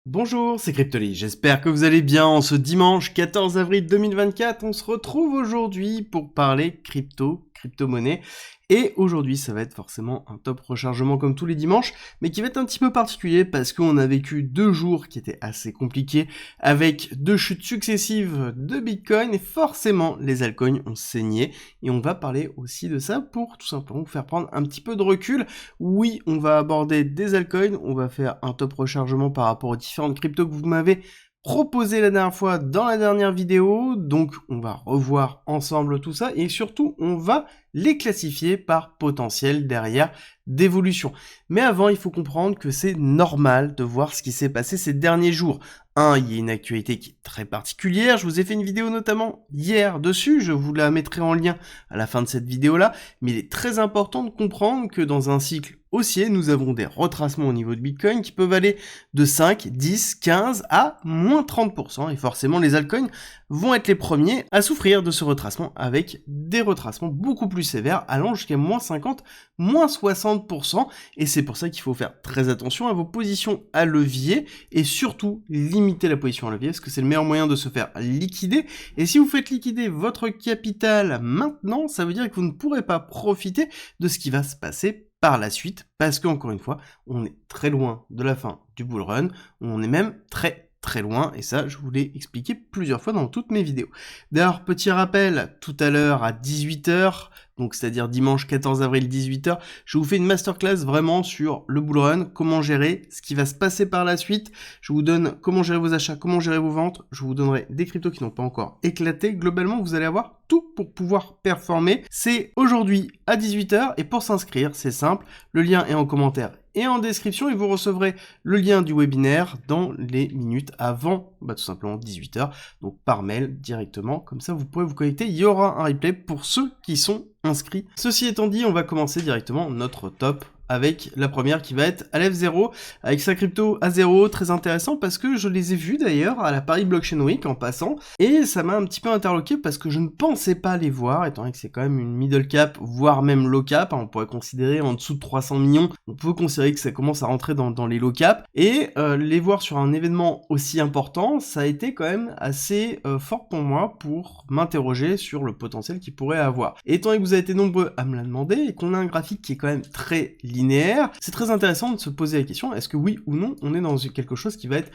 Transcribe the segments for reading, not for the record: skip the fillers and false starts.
Bonjour, c'est Cryptoly, j'espère que vous allez bien. En ce dimanche 14 avril 2024, on se retrouve aujourd'hui pour parler crypto-monnaie. Et aujourd'hui, ça va être forcément un top rechargement comme tous les dimanches, mais qui va être un petit peu particulier parce qu'on a vécu 2 jours qui étaient assez compliqués, avec 2 chutes successives de Bitcoin, et forcément, les altcoins ont saigné. Et on va parler aussi de ça pour tout simplement vous faire prendre un petit peu de recul. Oui, on va aborder des altcoins, on va faire un top rechargement par rapport aux différentes cryptos que vous m'avez proposé la dernière fois dans la dernière vidéo, donc on va revoir ensemble tout ça, et surtout on va les classifier par potentiel derrière d'évolution. Mais avant, il faut comprendre que c'est normal de voir ce qui s'est passé ces derniers jours. Il y a une actualité qui est très particulière, je vous ai fait une vidéo notamment hier dessus, je vous la mettrai en lien à la fin de cette vidéo-là, mais il est très important de comprendre que dans un cycle haussier, nous avons des retracements au niveau de Bitcoin qui peuvent aller de 5, 10, 15 à moins 30%, et forcément les altcoins vont être les premiers à souffrir de ce retracement, avec des retracements beaucoup plus sévères allant jusqu'à moins 50, moins 60%, et c'est pour ça qu'il faut faire très attention à vos positions à levier, et surtout limiter la position à levier, parce que c'est le meilleur moyen de se faire liquider, et si vous faites liquider votre capital maintenant, ça veut dire que vous ne pourrez pas profiter de ce qui va se passer par la suite, parce qu'encore une fois, on est très loin de la fin du bull run, on est même très loin, et ça, je vous l'ai expliqué plusieurs fois dans toutes mes vidéos. D'ailleurs, petit rappel, tout à l'heure à 18h, donc c'est-à-dire dimanche 14 avril 18h, je vous fais une masterclass vraiment sur le bull run, comment gérer, ce qui va se passer par la suite, je vous donne comment gérer vos achats, comment gérer vos ventes, je vous donnerai des cryptos qui n'ont pas encore éclaté, globalement vous allez avoir tout pour pouvoir performer. C'est aujourd'hui à 18h, et pour s'inscrire, c'est simple, le lien est en commentaire et en description, et vous recevrez le lien du webinaire dans les minutes avant, tout simplement 18h, donc par mail directement, comme ça vous pourrez vous connecter, il y aura un replay pour ceux qui sont inscrits. Ceci étant dit, on va commencer directement notre top avec la première qui va être Aleph0, avec sa crypto à 0, très intéressant parce que je les ai vus d'ailleurs à la Paris Blockchain Week en passant, et ça m'a un petit peu interloqué parce que je ne pensais pas les voir, étant donné que c'est quand même une middle cap, voire même low cap, on pourrait considérer en dessous de 300 millions, on peut considérer que ça commence à rentrer dans les low cap, et les voir sur un événement aussi important, ça a été quand même assez fort pour moi pour m'interroger sur le potentiel qu'il pourrait avoir. Et étant donné que vous avez été nombreux à me la demander, et qu'on a un graphique qui est quand même très linéaire, c'est très intéressant de se poser la question, est-ce que oui ou non on est dans quelque chose qui va être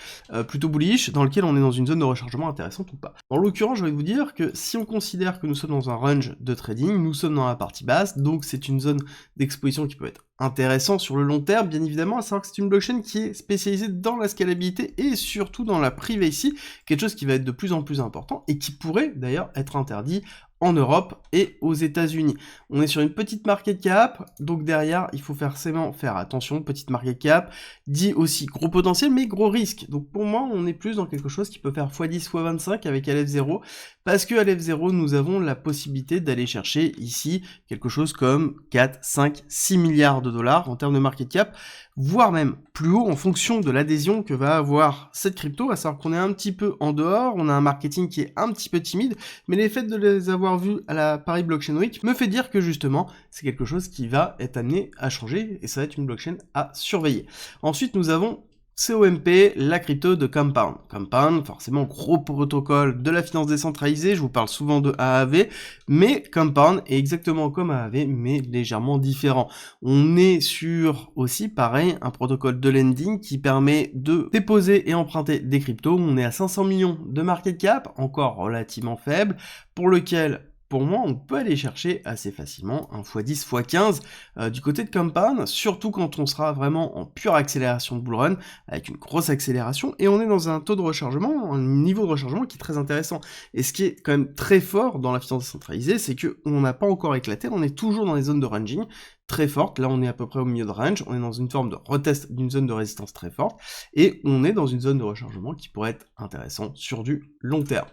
plutôt bullish, dans lequel on est dans une zone de rechargement intéressante ou pas. En l'occurrence, je vais vous dire que si on considère que nous sommes dans un range de trading, nous sommes dans la partie basse, donc c'est une zone d'exposition qui peut être intéressant sur le long terme, bien évidemment, à savoir que c'est une blockchain qui est spécialisée dans la scalabilité et surtout dans la privacy, quelque chose qui va être de plus en plus important et qui pourrait d'ailleurs être interdit en Europe et aux États-Unis. On est sur une petite market cap, donc derrière, il faut forcément faire attention, petite market cap, dit aussi gros potentiel, mais gros risque. Donc pour moi, on est plus dans quelque chose qui peut faire x10, x25 avec Aleph0, parce que Aleph0, nous avons la possibilité d'aller chercher ici quelque chose comme 4, 5, 6 milliards de dollars en termes de market cap, voire même plus haut en fonction de l'adhésion que va avoir cette crypto, à savoir qu'on est un petit peu en dehors, on a un marketing qui est un petit peu timide, mais les faits de les avoir vus à la Paris Blockchain Week me fait dire que justement, c'est quelque chose qui va être amené à changer, et ça va être une blockchain à surveiller. Ensuite, nous avons COMP, la crypto de Compound. Compound, forcément gros protocole de la finance décentralisée, je vous parle souvent de AAV, mais Compound est exactement comme AAV, mais légèrement différent. On est sur aussi, pareil, un protocole de lending qui permet de déposer et emprunter des cryptos. On est à 500 millions de market cap, encore relativement faible, pour lequel pour moi, on peut aller chercher assez facilement un x10, x15 du côté de Compound, surtout quand on sera vraiment en pure accélération de bull run, avec une grosse accélération, et on est dans un taux de rechargement, un niveau de rechargement qui est très intéressant. Et ce qui est quand même très fort dans la finance décentralisée, c'est qu'on n'a pas encore éclaté, on est toujours dans les zones de ranging très fortes, là on est à peu près au milieu de range, on est dans une forme de retest d'une zone de résistance très forte, et on est dans une zone de rechargement qui pourrait être intéressant sur du long terme.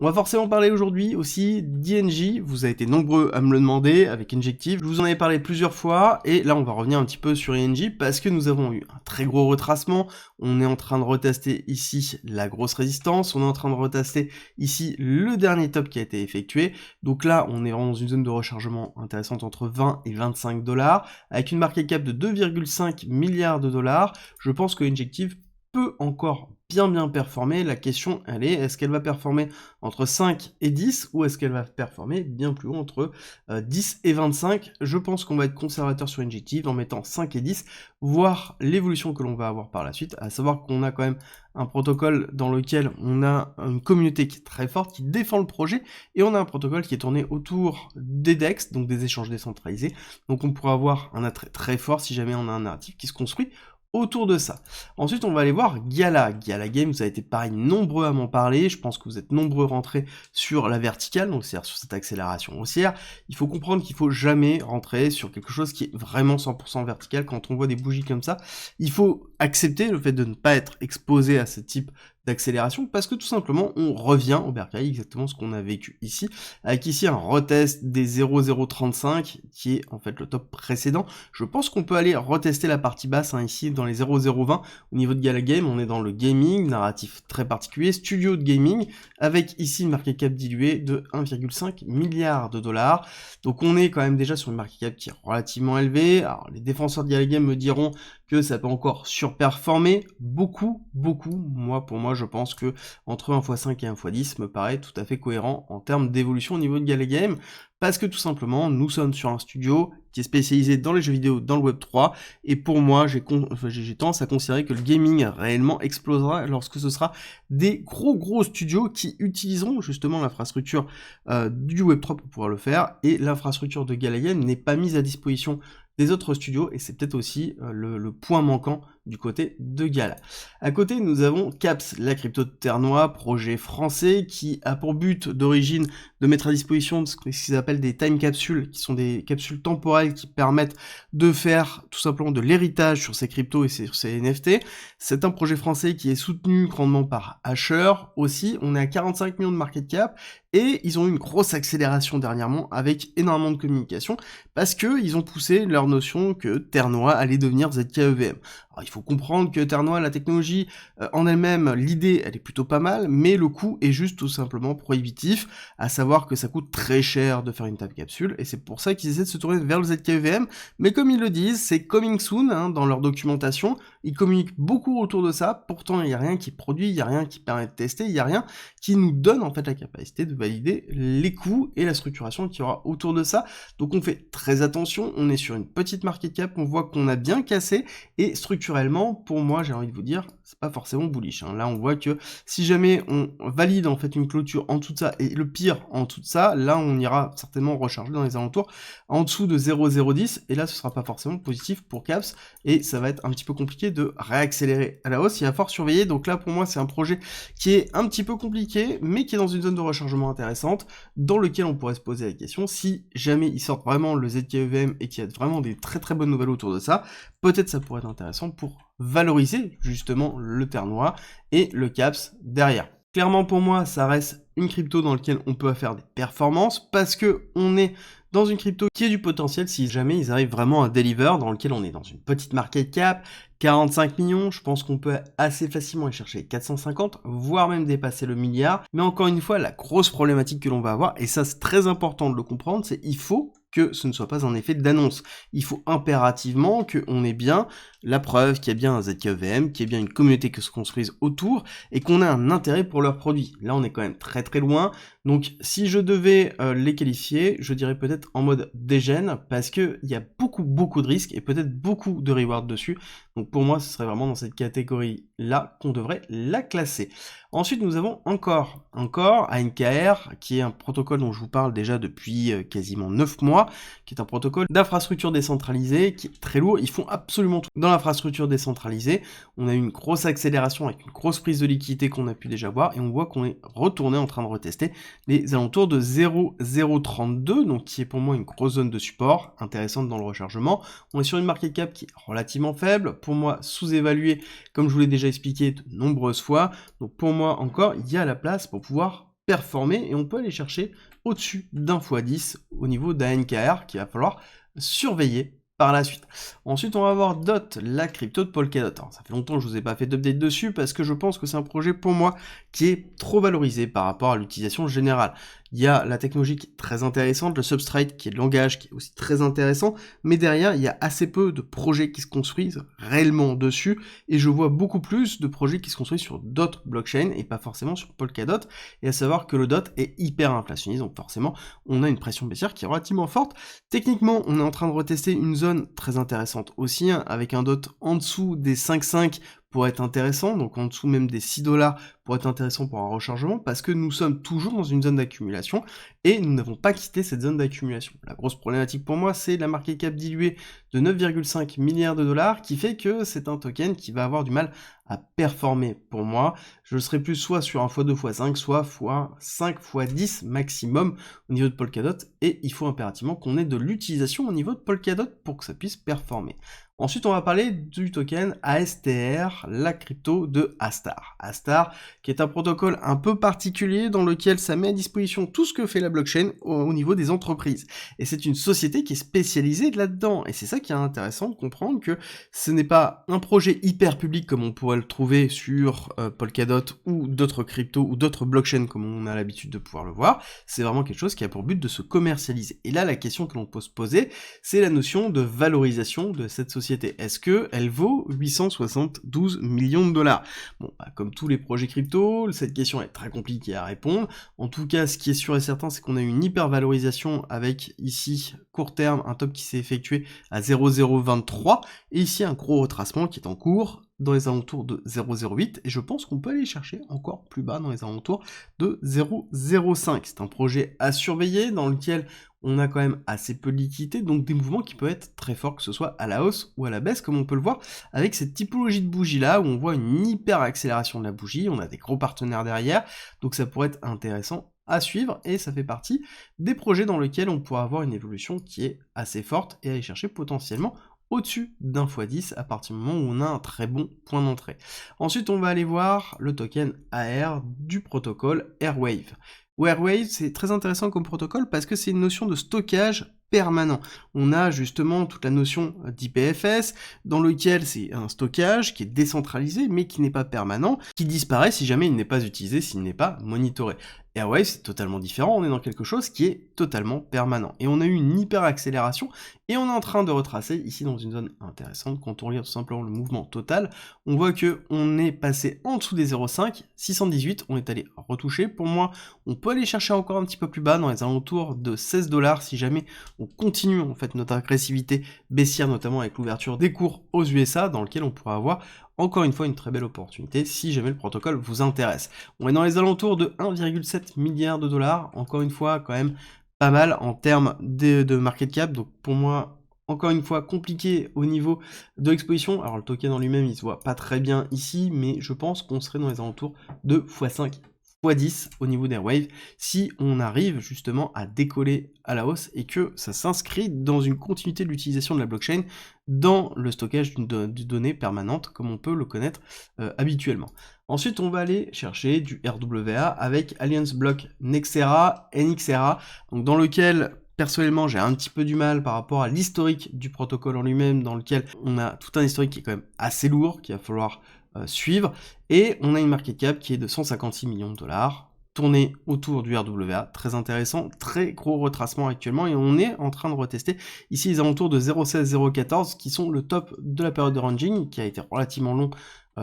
On va forcément parler aujourd'hui aussi d'INJ, vous avez été nombreux à me le demander avec Injective, je vous en avais parlé plusieurs fois, et là on va revenir un petit peu sur INJ parce que nous avons eu un très gros retracement, on est en train de retester ici la grosse résistance, on est en train de retester ici le dernier top qui a été effectué, donc là on est vraiment dans une zone de rechargement intéressante entre 20 et 25 dollars, avec une market cap de 2,5 milliards de dollars, je pense que Injective peut encore bien performer. La question, elle est-ce qu'elle va performer entre 5 et 10 ou est-ce qu'elle va performer bien plus haut entre 10 et 25? Je pense qu'on va être conservateur sur Injective en mettant 5 et 10, voir l'évolution que l'on va avoir par la suite, à savoir qu'on a quand même un protocole dans lequel on a une communauté qui est très forte, qui défend le projet, et on a un protocole qui est tourné autour des DEX, donc des échanges décentralisés, donc on pourra avoir un attrait très fort si jamais on a un narratif qui se construit autour de ça. Ensuite, on va aller voir Gala. Gala Games, vous avez été pareil nombreux à m'en parler, je pense que vous êtes nombreux rentrés sur la verticale, donc c'est-à-dire sur cette accélération haussière. Il faut comprendre qu'il faut jamais rentrer sur quelque chose qui est vraiment 100% vertical. Quand on voit des bougies comme ça, il faut accepter le fait de ne pas être exposé à ce type d'accélération, parce que tout simplement on revient au bear case, exactement ce qu'on a vécu ici, avec ici un retest des 0,035 qui est en fait le top précédent. Je pense qu'on peut aller retester la partie basse ici dans les 0,020 au niveau de Gala Game. On est dans le gaming, narratif très particulier, studio de gaming, avec ici une market cap diluée de 1,5 milliard de dollars. Donc on est quand même déjà sur une market cap qui est relativement élevée. Alors les défenseurs de Gala Game me diront que ça peut encore surperformer beaucoup. Pour moi, je pense que entre 1x5 et 1x10 me paraît tout à fait cohérent en termes d'évolution au niveau de Gala Game, parce que tout simplement, nous sommes sur un studio qui est spécialisé dans les jeux vidéo, dans le Web3, et pour moi, j'ai tendance à considérer que le gaming réellement explosera lorsque ce sera des gros studios qui utiliseront justement l'infrastructure du Web3 pour pouvoir le faire, et l'infrastructure de Gala Game n'est pas mise à disposition des autres studios, et c'est peut-être aussi le point manquant du côté de Gala. À côté, nous avons Caps, la crypto de Ternois, projet français qui a pour but d'origine de mettre à disposition ce qu'ils appellent des time capsules, qui sont des capsules temporelles qui permettent de faire tout simplement de l'héritage sur ces cryptos et sur ces NFT. C'est un projet français qui est soutenu grandement par Asher aussi. On est à 45 millions de market cap, et ils ont eu une grosse accélération dernièrement avec énormément de communication, parce que ils ont poussé leur notion que Ternois allait devenir ZKEVM. Alors, il faut comprendre que Ternois, la technologie en elle-même, l'idée, elle est plutôt pas mal, mais le coût est juste tout simplement prohibitif, à savoir que ça coûte très cher de faire une time capsule, et c'est pour ça qu'ils essaient de se tourner vers le ZKEVM, mais comme ils le disent, c'est coming soon, hein, dans leur documentation, ils communiquent beaucoup autour de ça, pourtant il n'y a rien qui produit, il n'y a rien qui permet de tester, il n'y a rien qui nous donne en fait la capacité de valider les coûts et la structuration qu'il y aura autour de ça. Donc on fait très attention, on est sur une petite market cap, on voit qu'on a bien cassé, et structurellement, pour moi, j'ai envie de vous dire, c'est pas forcément bullish, hein. Là on voit que si jamais on valide en fait une clôture en dessous de ça, et le pire en dessous de ça, là on ira certainement recharger dans les alentours en dessous de 0,010, et là ce sera pas forcément positif pour Caps, et ça va être un petit peu compliqué de réaccélérer à la hausse. Il va falloir surveiller. Donc là pour moi c'est un projet qui est un petit peu compliqué, mais qui est dans une zone de rechargement intéressante, dans lequel on pourrait se poser la question, si jamais ils sortent vraiment le ZKEVM et qu'il y a vraiment des très bonnes nouvelles autour de ça, peut-être ça pourrait être intéressant pour valoriser justement le Ternois et le Caps derrière. Clairement pour moi ça reste une crypto dans laquelle on peut faire des performances, parce que on est dans une crypto qui a du potentiel si jamais ils arrivent vraiment à deliver, dans lequel on est dans une petite market cap, 45 millions, je pense qu'on peut assez facilement aller chercher 450, voire même dépasser le milliard. Mais encore une fois, la grosse problématique que l'on va avoir, et ça c'est très important de le comprendre, c'est il faut que ce ne soit pas un effet d'annonce. Il faut impérativement qu'on ait bien la preuve qu'il y a bien un ZKEVM, qu'il y a bien une communauté qui se construise autour, et qu'on a un intérêt pour leurs produits. Là, on est quand même très loin. Donc, si je devais les qualifier, je dirais peut-être en mode dégène, parce que il y a beaucoup de risques, et peut-être beaucoup de rewards dessus. Donc, pour moi, ce serait vraiment dans cette catégorie-là qu'on devrait la classer. Ensuite, nous avons encore ANKR, qui est un protocole dont je vous parle déjà depuis quasiment 9 mois, qui est un protocole d'infrastructure décentralisée, qui est très lourd. Ils font absolument tout dans l'infrastructure décentralisée. On a eu une grosse accélération avec une grosse prise de liquidité qu'on a pu déjà voir, et on voit qu'on est retourné en train de retester les alentours de 0,032, donc qui est pour moi une grosse zone de support, intéressante dans le rechargement. On est sur une market cap qui est relativement faible, pour moi sous-évaluée, comme je vous l'ai déjà expliqué de nombreuses fois. Donc pour moi encore, il y a la place pour pouvoir performer, et on peut aller chercher au-dessus d'1x10 au niveau d'ANKR qu'il va falloir surveiller par la suite. Ensuite, on va avoir DOT, la crypto de Polkadot. Alors, ça fait longtemps que je vous ai pas fait d'update dessus, parce que je pense que c'est un projet pour moi qui est trop valorisé par rapport à l'utilisation générale. Il y a la technologie qui est très intéressante, le Substrate qui est le langage qui est aussi très intéressant, mais derrière, il y a assez peu de projets qui se construisent réellement dessus, et je vois beaucoup plus de projets qui se construisent sur d'autres blockchains, et pas forcément sur Polkadot, et à savoir que le DOT est hyper inflationniste, donc forcément, on a une pression baissière qui est relativement forte. Techniquement, on est en train de retester une zone très intéressante aussi, hein, avec un DOT en dessous des 5,5 pour être intéressant, donc en dessous même des 6 $ pour être intéressant pour un rechargement, parce que nous sommes toujours dans une zone d'accumulation, et nous n'avons pas quitté cette zone d'accumulation. La grosse problématique pour moi, c'est la market cap diluée de 9,5 milliards de dollars, qui fait que c'est un token qui va avoir du mal à performer pour moi. Je serai plus soit sur un x2, x5, soit x5, x10 maximum au niveau de Polkadot, et il faut impérativement qu'on ait de l'utilisation au niveau de Polkadot pour que ça puisse performer. Ensuite, on va parler du token ASTR, la crypto de Astar. Astar, qui est un protocole un peu particulier dans lequel ça met à disposition tout ce que fait la blockchain au niveau des entreprises. Et c'est une société qui est spécialisée là-dedans. Et c'est ça qui est intéressant de comprendre, que ce n'est pas un projet hyper public comme on pourrait le trouver sur Polkadot ou d'autres cryptos ou d'autres blockchains comme on a l'habitude de pouvoir le voir. C'est vraiment quelque chose qui a pour but de se commercialiser. Et là, la question que l'on peut se poser, c'est la notion de valorisation de cette société. Est-ce qu'elle vaut 872 millions de dollars? Bon, bah, comme tous les projets crypto, cette question est très compliquée à répondre. En tout cas, ce qui est sûr et certain, c'est qu'on a une hyper valorisation avec ici, court terme, un top qui s'est effectué à 0,023, et ici un gros retracement qui est en cours dans les alentours de 0,08, et je pense qu'on peut aller chercher encore plus bas dans les alentours de 0,05. C'est un projet à surveiller dans lequel on a quand même assez peu de liquidité, donc des mouvements qui peuvent être très forts, que ce soit à la hausse ou à la baisse, comme on peut le voir avec cette typologie de bougie là, où on voit une hyper accélération de la bougie, on a des gros partenaires derrière, donc ça pourrait être intéressant à suivre, et ça fait partie des projets dans lesquels on pourra avoir une évolution qui est assez forte, et aller chercher potentiellement au-dessus d'un x10 à partir du moment où on a un très bon point d'entrée. Ensuite, on va aller voir le token AR du protocole Airwave. Airwave, c'est très intéressant comme protocole parce que c'est une notion de stockage permanent. On a justement toute la notion d'IPFS, dans lequel c'est un stockage qui est décentralisé, mais qui n'est pas permanent, qui disparaît si jamais il n'est pas utilisé, s'il n'est pas monitoré. Airwave, c'est totalement différent, on est dans quelque chose qui est totalement permanent. Et on a eu une hyper accélération, et on est en train de retracer ici dans une zone intéressante. Quand on regarde tout simplement le mouvement total, on voit que on est passé en dessous des 0,5, 618, on est allé retoucher. Pour moi, on peut aller chercher encore un petit peu plus bas, dans les alentours de 16 $ si jamais on continue en fait notre agressivité baissière, notamment avec l'ouverture des cours aux USA, dans lequel on pourra avoir encore une fois une très belle opportunité si jamais le protocole vous intéresse. On est dans les alentours de 1,7 milliard de dollars, encore une fois quand même pas mal en termes de market cap, donc pour moi encore une fois compliqué au niveau de l'exposition. Alors le token en lui-même il se voit pas très bien ici, mais je pense qu'on serait dans les alentours de x5 x10 au niveau d'Airwave, si on arrive justement à décoller à la hausse et que ça s'inscrit dans une continuité de l'utilisation de la blockchain dans le stockage d'une donnée permanente, comme on peut le connaître habituellement. Ensuite, on va aller chercher du RWA avec Alliance Block Nexera, NXera, donc dans lequel personnellement, j'ai un petit peu du mal par rapport à l'historique du protocole en lui-même, dans lequel on a tout un historique qui est quand même assez lourd, qu'il va falloir suivre, et on a une market cap qui est de 156 millions de dollars, tourné autour du RWA, très intéressant, très gros retracement actuellement, et on est en train de retester ici les alentours de 0,16, 0,14, qui sont le top de la période de ranging, qui a été relativement long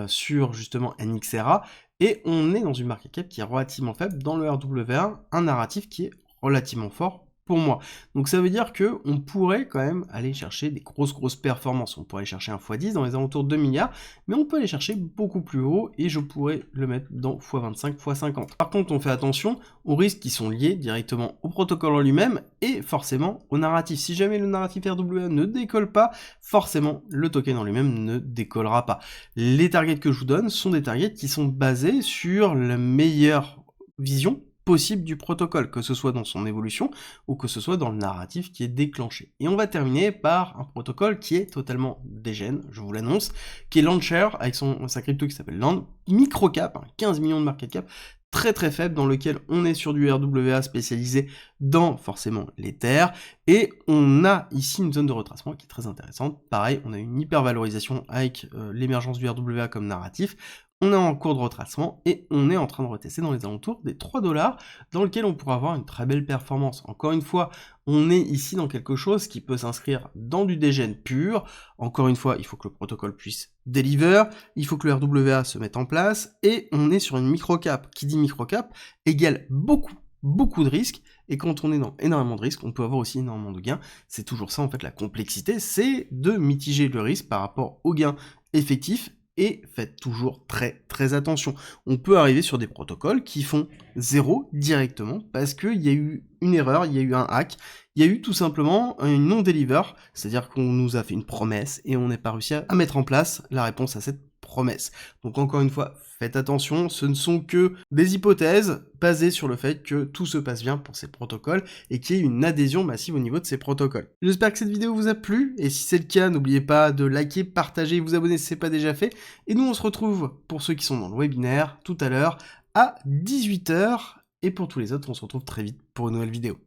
sur justement NXera, et on est dans une market cap qui est relativement faible dans le RWA, un narratif qui est relativement fort pour moi. Donc ça veut dire que on pourrait quand même aller chercher des grosses performances. On pourrait aller chercher un x10 dans les alentours de 2 milliards, mais on peut aller chercher beaucoup plus haut, et je pourrais le mettre dans x25, x50. Par contre, on fait attention aux risques qui sont liés directement au protocole en lui-même, et forcément au narratif. Si jamais le narratif RWA ne décolle pas, forcément le token en lui-même ne décollera pas. Les targets que je vous donne sont des targets qui sont basés sur la meilleure vision possible du protocole, que ce soit dans son évolution ou que ce soit dans le narratif qui est déclenché. Et on va terminer par un protocole qui est totalement dégène, je vous l'annonce, qui est Launcher avec sa crypto qui s'appelle Land, microcap, 15 millions de market cap, très faible, dans lequel on est sur du RWA spécialisé dans forcément l'Ether, et on a ici une zone de retracement qui est très intéressante. Pareil, on a une hyper valorisation avec l'émergence du RWA comme narratif. on est en cours de retracement et on est en train de retester dans les alentours des 3 $, dans lequel on pourra avoir une très belle performance. Encore une fois, on est ici dans quelque chose qui peut s'inscrire dans du degen pur. Encore une fois, il faut que le protocole puisse deliver, il faut que le RWA se mette en place, et on est sur une microcap. Qui dit microcap égale beaucoup de risques, et quand on est dans énormément de risques, on peut avoir aussi énormément de gains. C'est toujours ça en fait la complexité, c'est de mitiger le risque par rapport aux gains effectifs, et faites toujours très attention. On peut arriver sur des protocoles qui font 0 directement, parce qu'il y a eu une erreur, il y a eu un hack, il y a eu tout simplement une non-deliver, c'est-à-dire qu'on nous a fait une promesse, et on n'est pas réussi à mettre en place la réponse à cette promesse. Donc encore une fois, faites attention, ce ne sont que des hypothèses basées sur le fait que tout se passe bien pour ces protocoles et qu'il y ait une adhésion massive au niveau de ces protocoles. J'espère que cette vidéo vous a plu, et si c'est le cas, n'oubliez pas de liker, partager, vous abonner si ce n'est pas déjà fait, et nous on se retrouve, pour ceux qui sont dans le webinaire, tout à l'heure, à 18 h, et pour tous les autres, on se retrouve très vite pour une nouvelle vidéo.